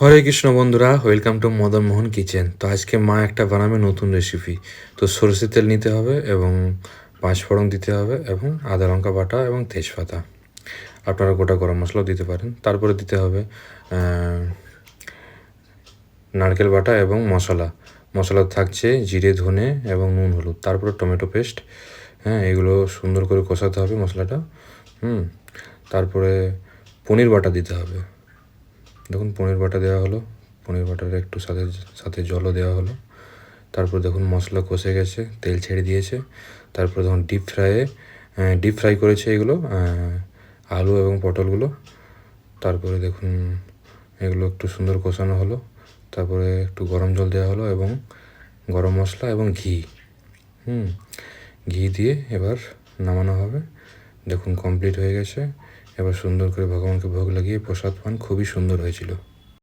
হরে কৃষ্ণ বন্ধুরা, welcome to Madan Mohan kitchen. তো আজকে মা একটা বানাবে নতুন রেসিপি। তো সরষের তেল নিতে হবে এবং পাঁচফোড়ন দিতে হবে এবং আদা লঙ্কা বাটা এবং তেজপাতা। আপনারা গোটা গরম মশলাও দিতে পারেন। তারপরে দিতে হবে নারকেল বাটা এবং মশলা থাকছে জিরে, ধনে এবং নুন, হলুদ। তারপরে টমেটো পেস্ট, এগুলো সুন্দর করে কষাতে হবে মশলাটা। তারপরে পনির বাটা দিতে হবে। দেখুন পনির বাটা দেওয়া হলো, পনির বাটার একটু সাথে সাথে জলও দেওয়া হলো। তারপর দেখুন মশলা কষে গেছে, তেল ছেড়ে দিয়েছে। তারপর দেখুন ডিপ ফ্রাই করেছে এগুলো, আলু এবং পটলগুলো। তারপরে দেখুন এগুলো একটু সুন্দর কষানো হলো। তারপরে একটু গরম জল দেওয়া হলো এবং গরম মশলা এবং ঘি দিয়ে এবার নামানো হবে। দেখুন কমপ্লিট হয়ে গেছে। এবার সুন্দর করে ভগবানকে ভোগ লাগিয়ে প্রসাদ পান। খুবই সুন্দর হয়েছিল।